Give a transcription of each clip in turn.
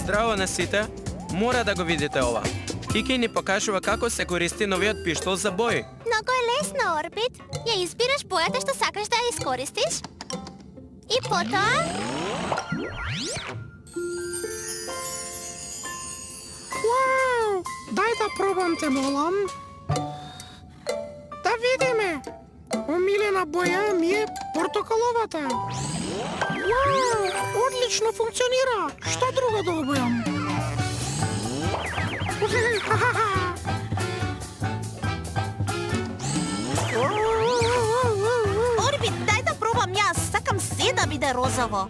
Здраво на сите! Мора да го видите ова. Кики ни покажува како се користи новиот пиштол за бои. Много е лесно, Орбит. Ја избираш бојата што сакаш да ја искористиш. И потоа... Вау! Дај да пробам, те молам. Да видиме. Омилена боја ми е портокаловата. Вау! Одлично функционира. Што друго да обојам? Орбит, дај да пробам јас. Сакам се да биде розово.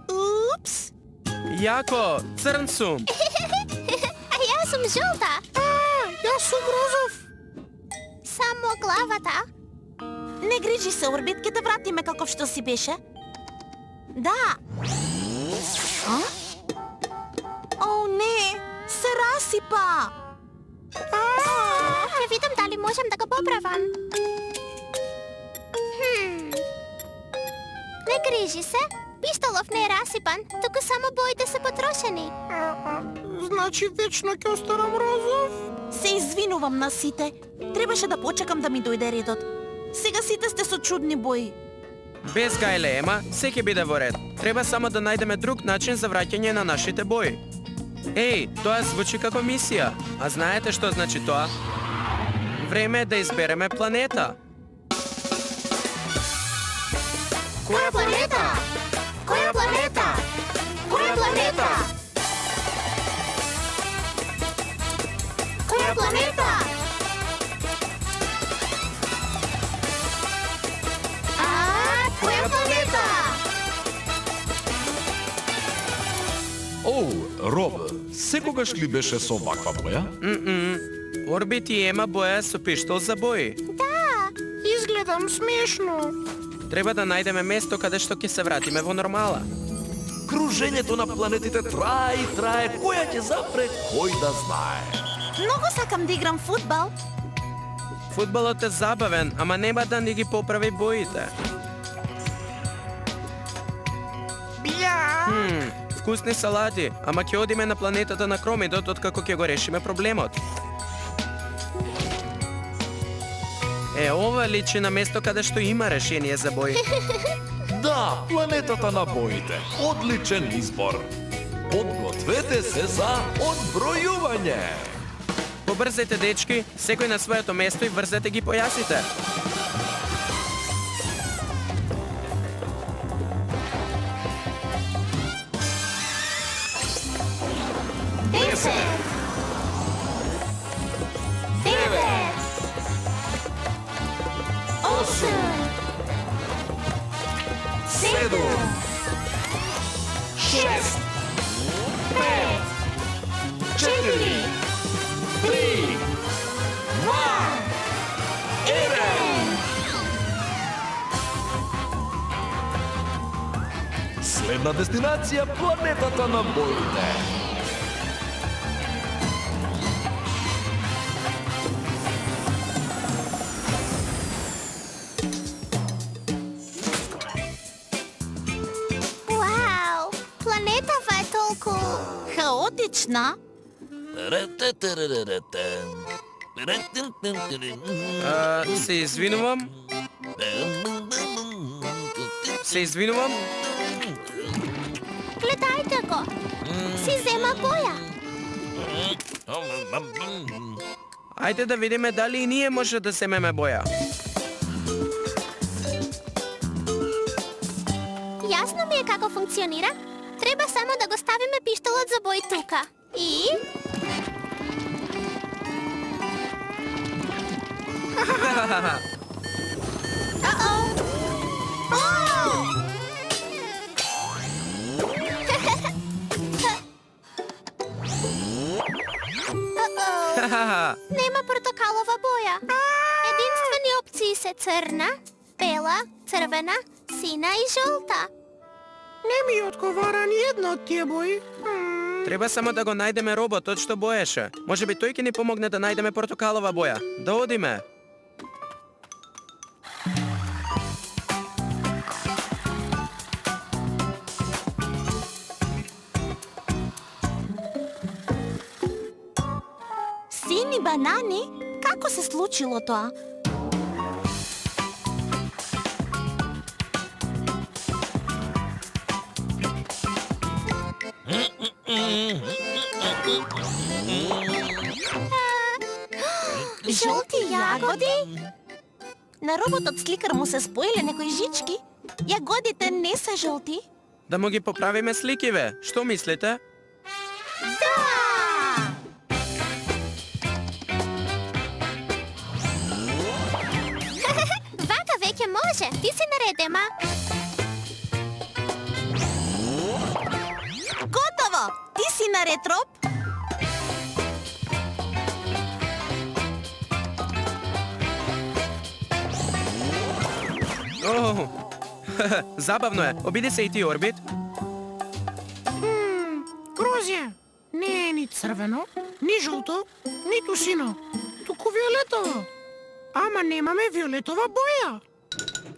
Упс. Јако, црн сум. А јас сум жолта. Јас сум розов. Само главата. Не грижи се, Орбит, ќе те вратиме каков што си беше. Да. А? О, не, се расипа. Ќе видам дали можам да го поправам. Не грижи се. Пиштолов не е расипан, туку само боите се потрошени. Значи вечно ќе останам розов? Се извинувам на сите. Требаше да почекам да ми дојде редот. Сега сите сте со чудни бои. Без гајле, ема, се ќе биде во ред. Треба само да најдеме друг начин за враќање на нашите бои. Еј, тоа звучи како мисија. А знаете што значи тоа? Време е да избереме планета. Која планета? Која планета? Која планета? Која планета? Која планета? Оу, Роб, секогаш ли беше со ваква боја? Орбит и Ема боја со пиштол за бои. Изгледам смешно. Треба да најдеме место каде што ќе се вратиме во нормала. Кружењето на планетите трае и трае, која ќе запре, кој да знае. Многу сакам да играм фудбал. Фудбалот е забавен, ама нема да ни ги поправи боите. Вкусни салати, ама ќе одиме на планетата на Кромидот откако ќе го решиме проблемот. Ова личи на место каде што има решение за бои. Да, планетата на боите. Одличен избор. Подгответе се за одбројување. Побрзете, дечки, секој на своето место и врзете ги појасите. Следна дестинација, планетата на боите. Вау! Планетава е толку... Хаотична. Се извинувам. Се извинувам. Гледајте го! Си зема боја. Ајде да видиме дали и ние може да земеме боја. Јасно ми е како функционира. Треба само да го ставиме пиштолот за бој тука. И... Нема портокалова боја. Единствени опции се црна, бела, црвена, сина и жолта. Не ми одговара ни една од тие бои. Треба само да го најдеме роботот што боеше. Може би тој ќе ни помогне да најдеме портокалова боја. Да одиме. Сини банани? Како се случило тоа? Жолти јагоди? На роботот сликар му се споиле некои жички. Јагодите не се жолти. Да му ги поправиме сликиве. Што мислите? Да! Вака веќе може. Ти си наред, Ема. Готово! Ти си наред, Роб. О, забавно е. Обиди се и ти, Орбит. Грозје, не е ни црвено, ни жолто, ниту сино, туку виолетово. Ама немаме виолетова боја.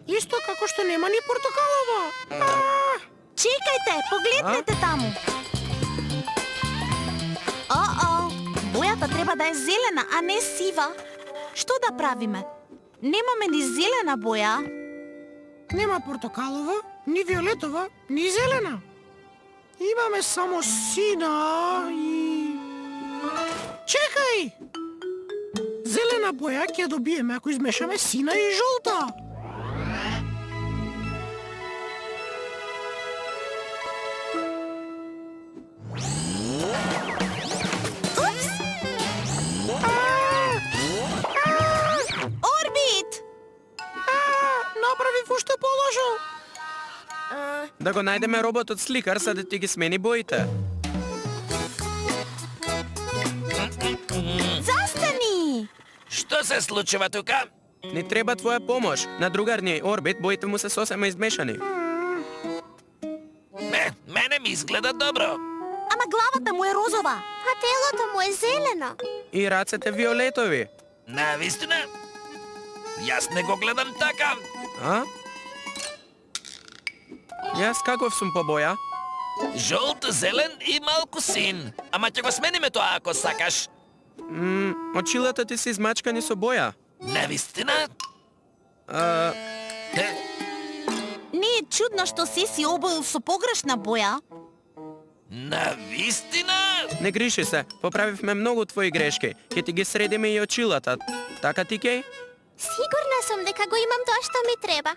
Исто како што нема ни портокалова. Чекајте, погледнете таму. О-о, бојата треба да е зелена, а не сива. Што да правиме? Немаме ни зелена боја. Нема портокалова, ни виолетова, ни зелена. Имаме само сина и... Чекај! Зелена боја ќе добиеме ако измешаме сина и жолта. Орбит! Направив уште положо. Да го најдеме роботот сликар за да ти ги смени боите. Застани! Што се случува тука? Ни треба твоја помош. На другар ни Орбит боите му се сосема измешани. Мене ми изгледа добро. Ама главата му е розова. А телото му е зелено. И рацете виолетови. Навистина? Јас не го гледам така. А? Јас каков сум по боја? Жолт, зелен и малку син. Ама ќе го смениме тоа ако сакаш. Очилата ти се измачкани со боја. Навистина? Е, Не е чудно што си обоил со погрешна боја. навистина? Не гриши се, поправивме многу твои грешки. Ќе ти ги средиме и очилата. Така ти кеј? Сигурна сум дека го имам тоа што ми треба.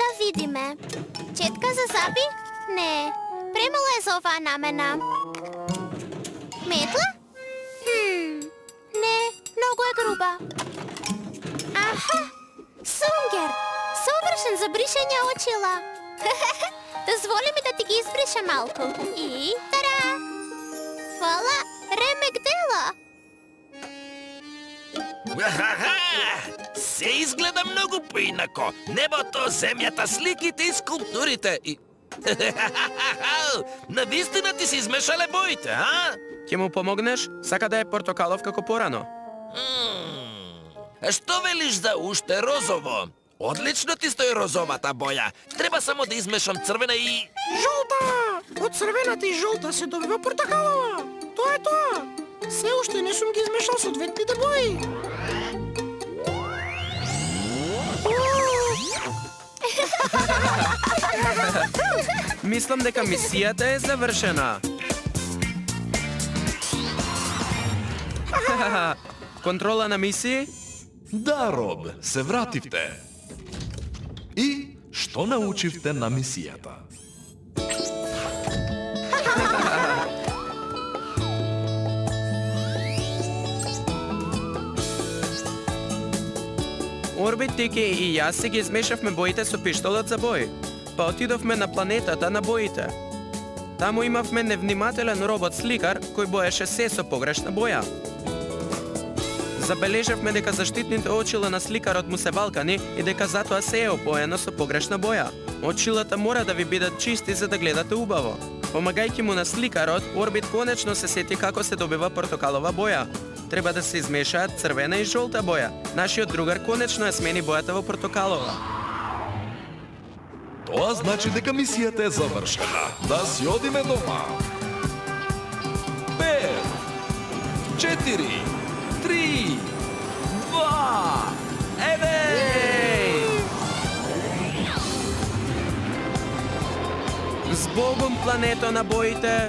Да видиме. Четка за заби? Не. Премала е за оваа намена. Метла? Не, многу е груба. Аха! Сунгер! Совршен за бришење очила. Дозволи ми да ти ги избриша малку. И тара! Хвала, ремек дела! Ахаха! Се изгледа многу поинако. Небото, земјата, сликите и скулптурите. И... Навистина ти се измешале боите, а? Ќе му помогнеш? Сака да е портокалов како порано. Што велиш за уште розово? Одлично ти стои розовата боја. Треба само да измешам црвена и... Жолта! Од црвената и жолта се добива портокалова. Тоа е тоа. Се уште не сум ги измешал соодветните бои. Мислам дека мисијата е завршена. Контрола на мисии? Да, Роб, се вративте. И што научивте на мисијата? Орбит, Тики и јас си ги измешавме боите со пиштолот за бои. Па отидовме на планетата на боите. Таму имавме невнимателен робот-сликар кој боеше се со погрешна боја. Забележавме дека заштитните очила на сликарот му се валкани и дека затоа се е опоено со погрешна боја. Очилата мора да ви бидат чисти за да гледате убаво. Помагајќи му на сликарот, Орбит конечно се сети како се добива портокалова боја. Треба да се измешаат црвена и жолта боја. Нашиот другар конечно ја смени бојата во портокалова. Тоа значи дека мисијата е завршена. Да си одиме дома. 5, 4, 3, 2, 1. Збогом, плането на боите!